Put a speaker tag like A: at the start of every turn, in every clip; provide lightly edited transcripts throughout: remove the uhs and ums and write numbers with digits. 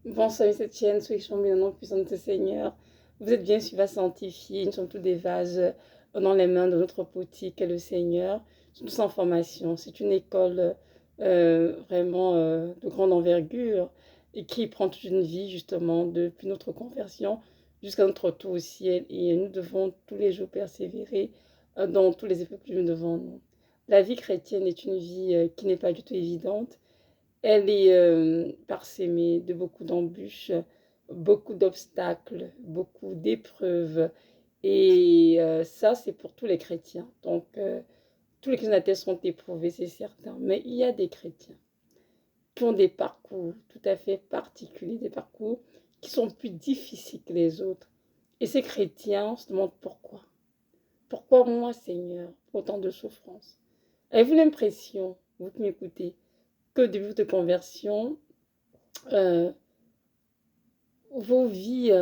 A: Bonsoir, cette chaîne, soyez chambés dans le nom puissant de ce Seigneur. Vous êtes bien sûr va sanctifier. Nous sommes tous des vases dans les mains de notre potier qu'est le Seigneur. Nous sommes tous en formation. C'est une école vraiment de grande envergure et qui prend toute une vie justement depuis notre conversion jusqu'à notre retour au ciel. Et nous devons tous les jours persévérer dans tous les épreuves que nous devons nous. La vie chrétienne est une vie qui n'est pas du tout évidente. Elle est parsemée de beaucoup d'embûches, beaucoup d'obstacles, beaucoup d'épreuves. Et ça, c'est pour tous les chrétiens. Donc, tous les chrétiens de la terre sont éprouvés, c'est certain. Mais il y a des chrétiens qui ont des parcours tout à fait particuliers, des parcours qui sont plus difficiles que les autres. Et ces chrétiens se demandent pourquoi. Pourquoi moi, Seigneur, pour autant de souffrance? Avez-vous l'impression, vous qui m'écoutez, que depuis votre conversion, euh, vos vies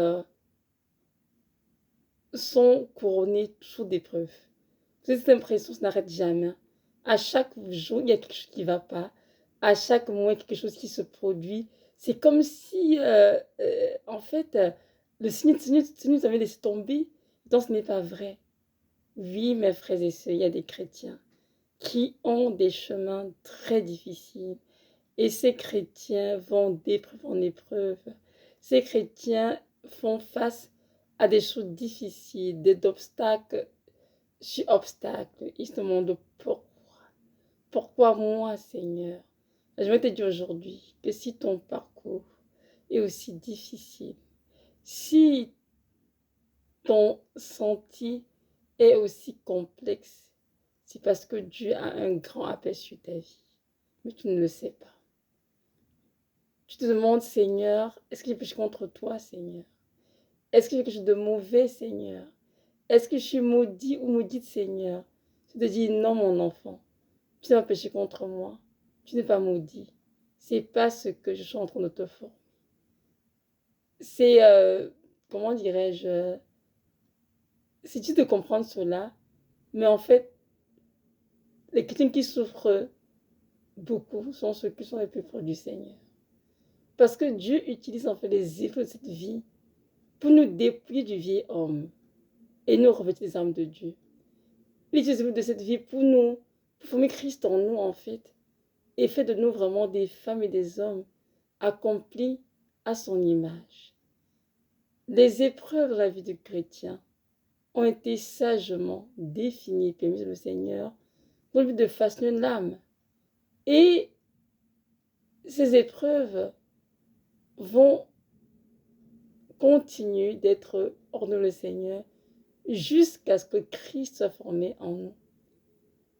A: sont couronnées toujours d'épreuves? Vous avez cette impression que ça n'arrête jamais. À chaque jour, il y a quelque chose qui ne va pas. À chaque mois, il y a quelque chose qui se produit. C'est comme si, en fait, le Seigneur nous avait laissé tomber. Donc, ce n'est pas vrai. Oui, mes frères et sœurs, il y a des chrétiens qui ont des chemins très difficiles. Et ces chrétiens vont d'épreuve en épreuve. Ces chrétiens font face à des choses difficiles, des obstacles sur obstacles. Ils se demandent pourquoi. Pourquoi moi, Seigneur? Je vais te dire aujourd'hui que si ton parcours est aussi difficile, si ton sentier est aussi complexe, c'est parce que Dieu a un grand appel sur ta vie. Mais tu ne le sais pas. Tu te demandes, Seigneur, est-ce que j'ai péché contre toi, Seigneur? Est-ce que j'ai quelque chose de mauvais, Seigneur? Est-ce que je suis maudit ou maudite, Seigneur? Tu te dis, non, mon enfant, tu n'as pas péché contre moi. Tu n'es pas maudit. C'est parce que je suis en train de te former. C'est, comment dirais-je, si tu te comprends cela, mais en fait, les chrétiens qui souffrent beaucoup sont ceux qui sont les plus proches du Seigneur. Parce que Dieu utilise en fait les effets de cette vie pour nous dépouiller du vieil homme et nous revêtir les armes de Dieu. Il utilise de cette vie pour former Christ en nous en fait, et fait de nous vraiment des femmes et des hommes accomplis à son image. Les épreuves de la vie du chrétien ont été sagement définies et permises par le Seigneur dans le but de façonner l'âme. Et ces épreuves vont continuer d'être ordonnées le Seigneur jusqu'à ce que Christ soit formé en nous.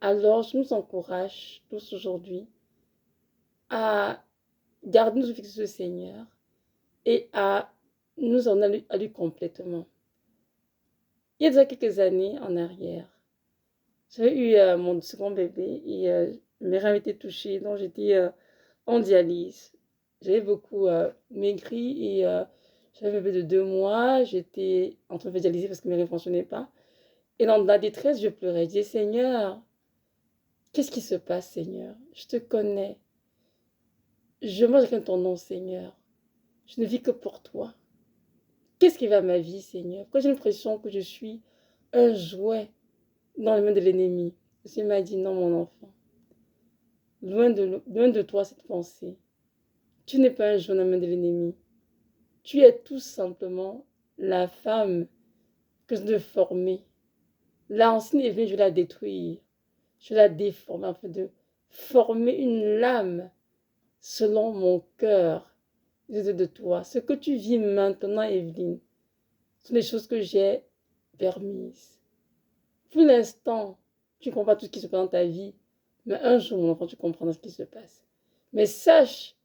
A: Alors, je nous encourage tous aujourd'hui à garder nos fixes sur le Seigneur et à nous en aller à lui complètement. Il y a déjà quelques années en arrière, j'avais eu mon second bébé et mes reins étaient touchés, donc j'étais en dialyse. J'avais beaucoup maigri et j'avais un bébé de 2 mois, j'étais en train de me dialyser parce que mes reins ne fonctionnaient pas. Et dans la détresse, je pleurais. Je disais, Seigneur, qu'est-ce qui se passe, Seigneur? Je te connais. Je mange avec ton nom, Seigneur. Je ne vis que pour toi. Qu'est-ce qui va ma vie, Seigneur? Pourquoi j'ai l'impression que je suis un jouet dans les mains de l'ennemi? Le Seigneur m'a dit, non, mon enfant. Loin de toi cette pensée. Tu n'es pas un jouet dans les mains de l'ennemi. Tu es tout simplement la femme que je devais former. La ancienne est venue, je vais la détruire. Je vais la déformer afin de former une lame selon mon cœur de toi. Ce que tu vis maintenant, Evelyne, sont des choses que j'ai permises. Pour l'instant, tu ne comprends pas tout ce qui se passe dans ta vie, mais un jour, mon enfant, tu comprendras ce qui se passe. Mais sache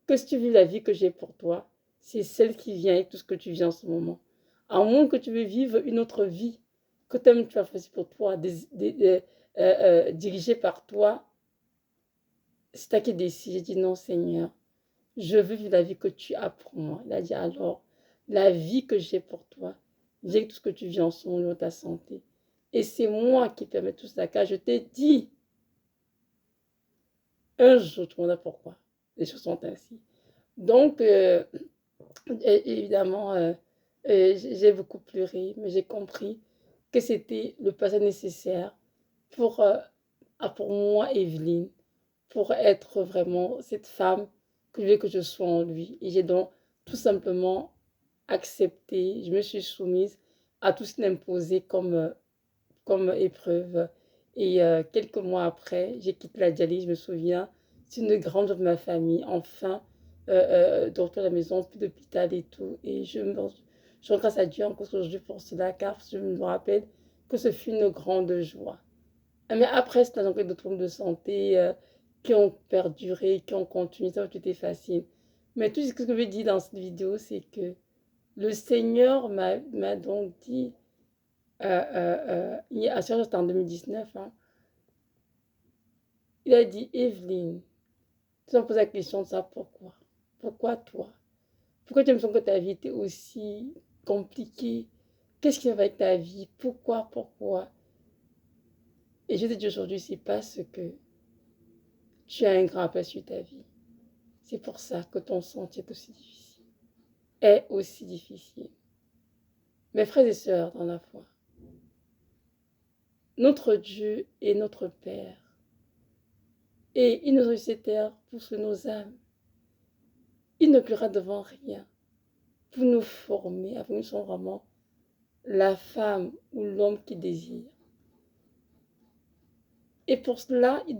A: que si tu vis la vie que j'ai pour toi, c'est celle qui vient avec tout ce que tu vis en ce moment. À moins que tu veux vivre une autre vie que tu as choisie pour toi, dirigée par toi, c'est toi qui décides. J'ai dit non, Seigneur, je veux vivre la vie que tu as pour moi. Il a dit alors, la vie que j'ai pour toi, j'ai tout ce que tu vis en ce moment, ta santé. Et c'est moi qui permets tout ça, car je t'ai dit, un jour, tu me demandas pourquoi. Les choses sont ainsi. Donc, Et évidemment, j'ai beaucoup pleuré, mais j'ai compris que c'était le passage nécessaire pour, pour moi, Evelyne, pour être vraiment cette femme que je veux que je sois en lui. Et j'ai donc tout simplement accepté, je me suis soumise à tout ce qu'il imposait comme épreuve. Et quelques mois après, j'ai quitté la dialyse, je me souviens, c'est une grande joie de ma famille, enfin, de retour à la maison, plus d'hôpital et tout. Et je rends grâce à Dieu encore aujourd'hui pour cela, car je me rappelle que ce fut une grande joie. Mais après, c'est donc d'autres problèmes de santé qui ont perduré, qui ont continué, ça a été facile. Mais tout ce que je veux dire dans cette vidéo, c'est que le Seigneur m'a donc dit, à ce c'était en 2019, hein, il a dit, Evelyne, tu me poses la question de ça, pourquoi? Pourquoi toi? Pourquoi tu me sens que ta vie était aussi compliquée? Qu'est-ce qui va avec ta vie? Pourquoi? Et je te dis aujourd'hui, c'est parce que tu as un grand aperçu de ta vie. C'est pour ça que ton sentier est aussi difficile. Est aussi difficile. Mes frères et sœurs dans la foi, notre Dieu est notre Père. Et il nous a eu cette terre pour sauver nos âmes. Il ne pleura devant rien pour nous former, afin que nous soyons vraiment la femme ou l'homme qu'il désire. Et pour cela, il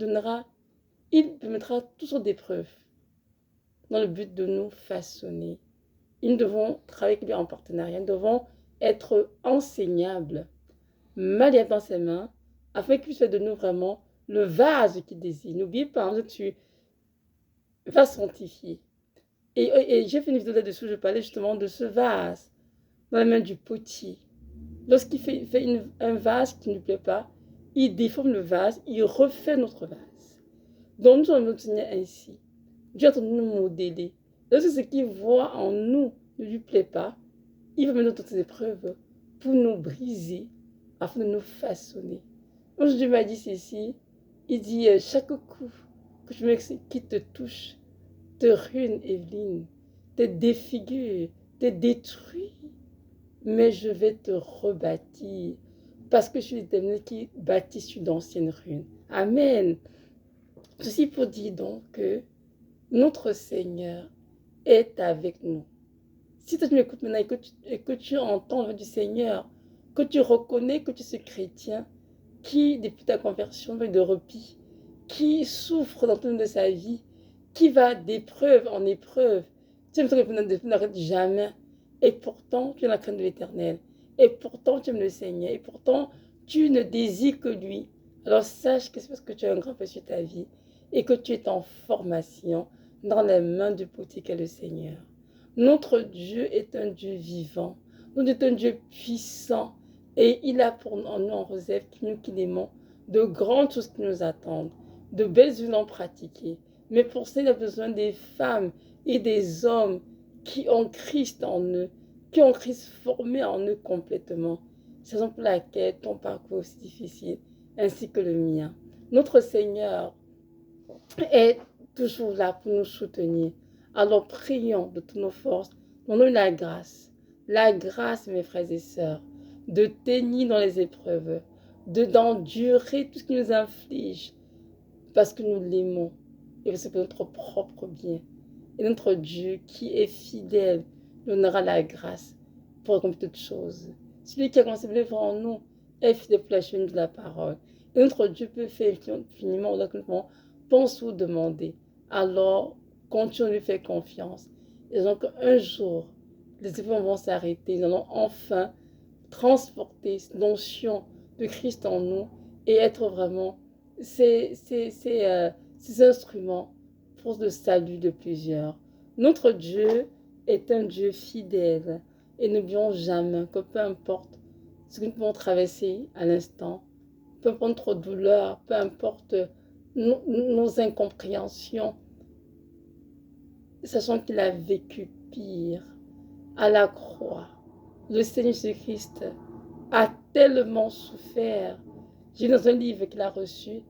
A: mettra toutes sortes d'épreuves dans le but de nous façonner. Nous devons travailler avec lui en partenariat, nous devons être enseignables, malléables dans ses mains, afin qu'il puisse faire de nous vraiment le vase qu'il désire. N'oublie pas, hein, tu vas sanctifier. Et j'ai fait une vidéo là-dessus, je parlais justement de ce vase dans la main du potier. Lorsqu'il fait un vase qui ne lui plaît pas, il déforme le vase, il refait notre vase. Donc nous allons nous tenir ainsi. Dieu est en train de nous modeler. Lorsque ce qu'il voit en nous ne lui plaît pas, il va mettre toutes ces épreuves pour nous briser, afin de nous façonner. Quand Dieu m'a dit ceci, il dit chaque coup que je me qui te touche, te ruine, Evelyne, te défigure, te détruit, mais je vais te rebâtir, parce que je suis l'Éternel qui bâtit sur d'anciennes ruines. Amen. Ceci pour dire donc que notre Seigneur est avec nous. Si toi tu m'écoutes maintenant et que tu entends le du Seigneur, que tu reconnais que tu es ce chrétien qui, depuis ta conversion, veut de repos, qui souffre dans tout le monde de sa vie, qui va d'épreuve en épreuve, tu me que tu n'arrêtes jamais. Et pourtant, tu as la crainte de l'Éternel. Et pourtant, tu aimes le Seigneur. Et pourtant, tu ne désires que lui. Alors sache que c'est parce que tu as un grand peu sur ta vie et que tu es en formation dans les mains du potier qu'est le Seigneur. Notre Dieu est un Dieu vivant. Notre Dieu est un Dieu puissant. Et il a pour nous en réserve, nous qui l'aimons, de grandes choses qui nous attendent, de belles unions pratiquées. Mais pour ça, il a besoin des femmes et des hommes qui ont Christ en eux, qui ont Christ formé en eux complètement. C'est la raison pour laquelle ton parcours est aussi difficile, ainsi que le mien. Notre Seigneur est toujours là pour nous soutenir. Alors prions de toutes nos forces, donnons la grâce, mes frères et sœurs, de tenir dans les épreuves, d'endurer tout ce qui nous inflige, parce que nous l'aimons et parce que c'est pour notre propre bien. Et notre Dieu qui est fidèle nous donnera la grâce pour accomplir toutes choses. Celui qui a commencé à vivre en nous est fidèle pour la chaîne de la parole. Et notre Dieu peut faire infiniment au-delà que nous pensons ou demander. Alors, continuons de lui faire confiance. Et donc, un jour, les épreuves vont s'arrêter. Nous allons enfin transporter cette notion de Christ en nous et être vraiment ces instruments pour le salut de plusieurs. Notre Dieu est un Dieu fidèle et n'oublions jamais que peu importe ce que nous pouvons traverser à l'instant, peu importe notre douleur, peu importe nos incompréhensions, sachant qu'il a vécu pire à la croix. Le Seigneur Jésus-Christ a tellement souffert. J'ai dans un livre qu'il a reçu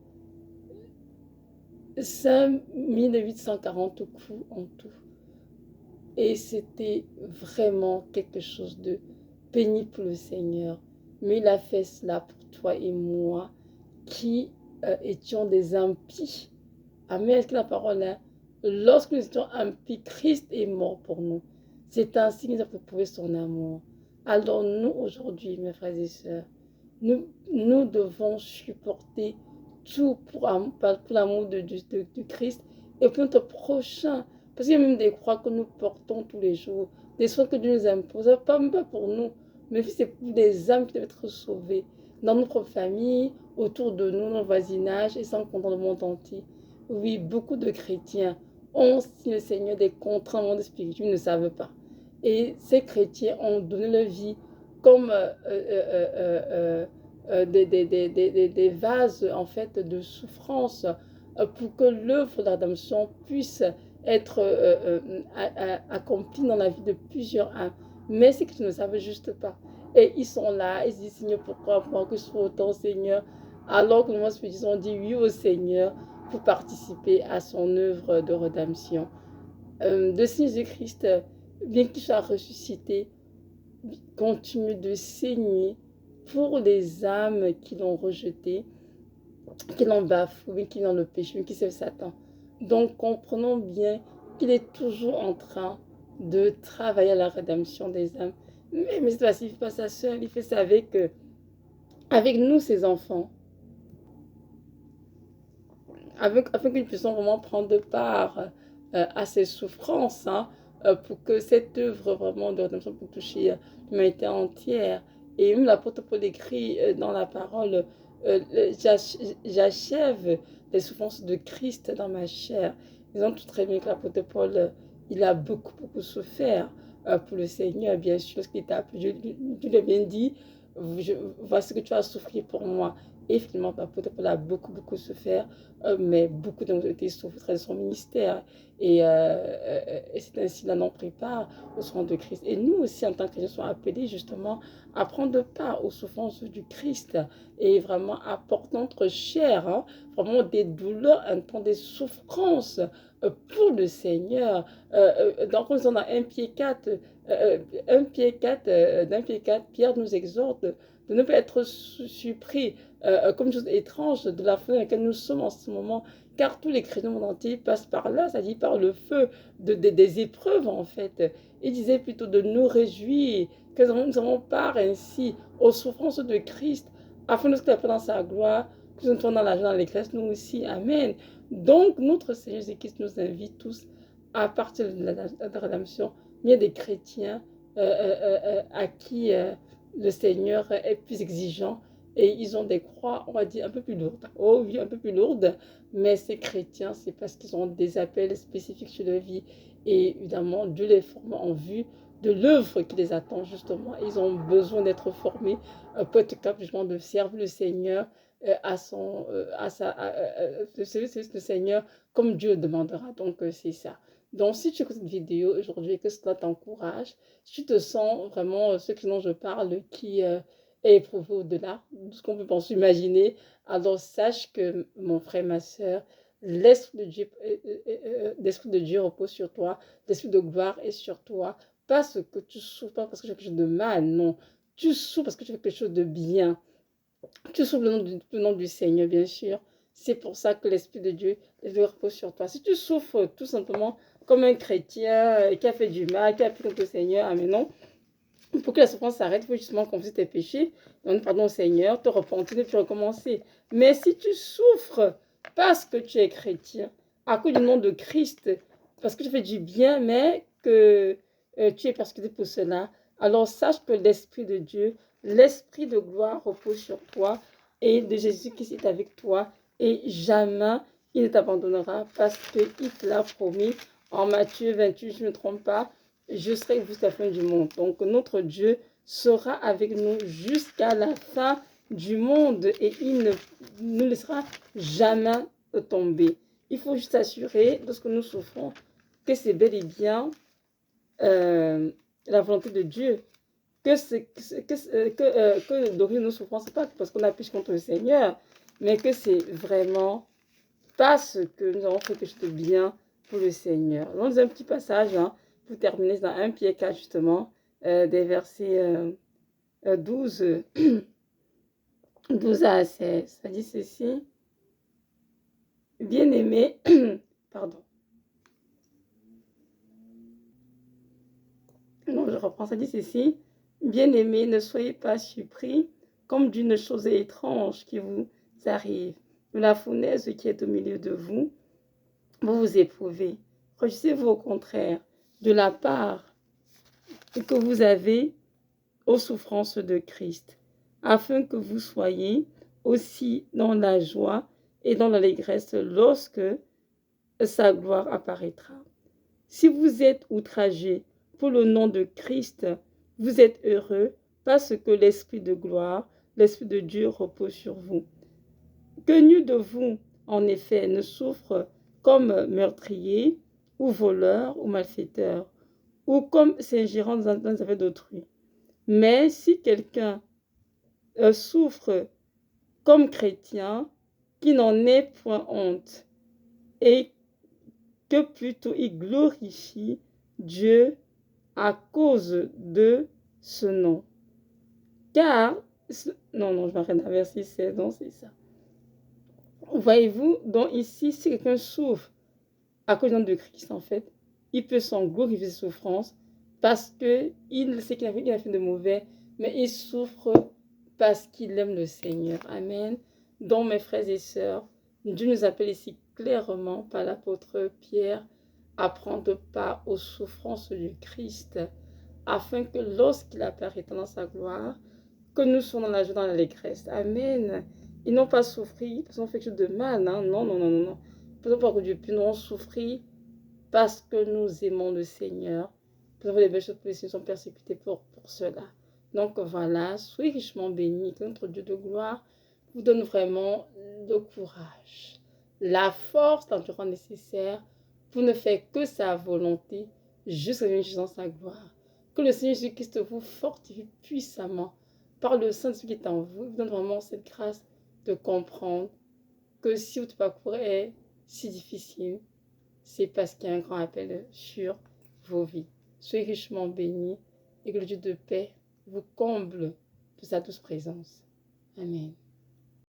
A: 5840 coups en tout. Et c'était vraiment quelque chose de pénible pour le Seigneur. Mais il a fait cela pour toi et moi qui étions des impies. Amen. Est-ce que la parole est? Lorsque nous étions impies, Christ est mort pour nous. C'est ainsi que nous avons prouvé son amour. Alors nous, aujourd'hui, mes frères et sœurs, nous devons supporter tout pour l'amour de Christ et pour notre prochain. Parce qu'il y a même des croix que nous portons tous les jours, des soins que Dieu nous impose, pas même pas pour nous, mais c'est pour des âmes qui doivent être sauvées dans notre propre famille, autour de nous, dans le voisinage et sans compter dans le monde entier. Oui, beaucoup de chrétiens ont signé le Seigneur des contrats dans le monde spirituel, ils ne savent pas. Et ces chrétiens ont donné leur vie comme des vases en fait de souffrance pour que l'œuvre de la rédemption puisse être accomplie dans la vie de plusieurs âmes. Mais c'est qu'ils ne savent juste pas. Et ils sont là, ils se disent Seigneur, pourquoi moi que je sois autant Seigneur? Alors que nous spirituels ont dit oui au Seigneur pour participer à son œuvre de rédemption. Le Seigneur Jésus-Christ, bien qu'il soit ressuscité, continue de saigner pour les âmes qui l'ont rejeté, qui l'ont bafoué, qui l'ont le péché, qui servent Satan. Donc comprenons bien qu'il est toujours en train de travailler à la rédemption des âmes. Mais cette fois-ci, il ne fait pas ça seul, il fait ça avec nous, ses enfants, afin que nous puissions vraiment prendre part à ces souffrances, hein, pour que cette œuvre vraiment de rédemption puisse toucher l'humanité entière. Et même l'apôtre Paul écrit dans la parole, j'achève les souffrances de Christ dans ma chair. Ils ont tout très bien que l'apôtre Paul, il a beaucoup souffert pour le Seigneur, bien sûr, lorsqu'il t'a appelé. Dieu lui a bien dit, voici que tu as souffert pour moi. Et finalement, l'apôtre Paul a beaucoup souffert, mais beaucoup d'entre eux étaient souffrent de son ministère. Et c'est ainsi là l'on prépare au soin de Christ. Et nous aussi, en tant que chrétiens, sommes appelés justement à prendre part aux souffrances du Christ et vraiment à porter notre chair, hein, vraiment des douleurs, un temps des souffrances pour le Seigneur. Donc, on est dans 1 Pierre 4, 1 Pierre 4, d'un Pierre 4, Pierre nous exhorte de ne pas être surpris comme une chose étrange de la fin dans laquelle nous sommes en ce moment, car tous les chrétiens du monde entier passent par là, c'est-à-dire par le feu des épreuves en fait. Il disait plutôt de nous réjouir que nous avons part ainsi aux souffrances de Christ, afin de ce qu'il a fait dans sa gloire, que nous soyons dans la joie, dans l'église, nous aussi. Amen. Donc, notre Seigneur Jésus-Christ nous invite tous à partir de la rédemption. Il y a des chrétiens à qui le Seigneur est plus exigeant et ils ont des croix, on va dire, un peu plus lourdes. Oh oui, un peu plus lourdes, mais ces chrétiens, c'est parce qu'ils ont des appels spécifiques sur leur vie. Et évidemment, Dieu les forme en vue de l'œuvre qui les attend justement. Ils ont besoin d'être formés pour être capables justement de servir le Seigneur le Seigneur comme Dieu le demandera. Donc c'est ça. Donc si tu écoutes cette vidéo aujourd'hui et que cela t'encourage, si tu te sens vraiment ce dont je parle qui est éprouvé au-delà de ce qu'on peut penser imaginer, alors sache que mon frère, ma soeur, l'Esprit de Dieu repose sur toi, l'Esprit de gloire est sur toi. Parce que tu souffres pas parce que tu fais quelque chose de mal, non. Tu souffres parce que tu fais quelque chose de bien. Tu souffres le nom du Seigneur, bien sûr. C'est pour ça que l'Esprit de Dieu repose sur toi. Si tu souffres tout simplement comme un chrétien qui a fait du mal, qui a pris contre le Seigneur, ah mais non, pour que la souffrance s'arrête, il faut justement confesser tes péchés, demander pardon au Seigneur, te repentir et puis recommencer. Mais si tu souffres parce que tu es chrétien, à cause du nom de Christ, parce que tu fais du bien, mais que tu es persécuté pour cela, alors sache que l'Esprit de Dieu, l'Esprit de gloire repose sur toi et de Jésus-Christ est avec toi et jamais il ne t'abandonnera parce qu'il te l'a promis en Matthieu 28, je ne me trompe pas, je serai jusqu'à la fin du monde. Donc notre Dieu sera avec nous jusqu'à la fin du monde et il ne nous laissera jamais tomber. Il faut juste s'assurer, lorsque nous souffrons, que c'est bel et bien la volonté de Dieu. Que d'origine nous souffrons, ce n'est pas parce qu'on a péché contre le Seigneur, mais que c'est vraiment parce que nous avons fait quelque chose de bien pour le Seigneur. On a un petit passage, hein, pour terminer dans 1 Pierre 4, justement, des versets 12, 12 à 16. Ça dit ceci. Bien-aimé, pardon. Non, je reprends, ça dit ceci. Bien-aimés, ne soyez pas surpris comme d'une chose étrange qui vous arrive. De la fournaise qui est au milieu de vous, vous vous éprouvez. Réjouissez-vous au contraire de la part que vous avez aux souffrances de Christ, afin que vous soyez aussi dans la joie et dans l'allégresse lorsque sa gloire apparaîtra. Si vous êtes outragés pour le nom de Christ, vous êtes heureux parce que l'Esprit de gloire, l'Esprit de Dieu repose sur vous. Que nul de vous, en effet, ne souffre comme meurtrier, ou voleur, ou malfaiteur, ou comme s'ingérant dans les affaires d'autrui. Mais si quelqu'un souffre comme chrétien, qui n'en ait point honte, et que plutôt il glorifie Dieu à cause de ce nom. Car, non, je m'arrête à verset 16, non, c'est ça. Voyez-vous, donc ici, si quelqu'un souffre à cause du nom de Christ, en fait, il peut s'en glorifier ses souffrances parce qu'il sait qu'il a fait de mauvais, mais il souffre parce qu'il aime le Seigneur. Amen. Donc, mes frères et sœurs, Dieu nous appelle ici clairement par l'apôtre Pierre à prendre part aux souffrances du Christ, afin que lorsqu'il apparaîtra dans sa gloire, que nous soyons dans la joie, dans l'allégresse. Amen. Ils n'ont pas souffert parce qu'on fait quelque chose de mal. Hein? Non, non, non, non, non. Pas que Dieu puisse nous souffrir parce que nous aimons le Seigneur. Nous avons les belles choses pour les Seigneurs sont persécutés pour cela. Donc voilà, soyez richement bénis. Que notre Dieu de gloire vous donne vraiment le courage, la force, l'endurance nécessaire pour ne faire que sa volonté jusqu'à venir dans sa gloire. Que le Seigneur Jésus-Christ vous fortifie puissamment par le Saint-Esprit qui est en vous. Il vous donne vraiment cette grâce de comprendre que si votre parcours est si difficile, c'est parce qu'il y a un grand appel sur vos vies. Soyez richement bénis et que le Dieu de paix vous comble de sa douce présence. Amen.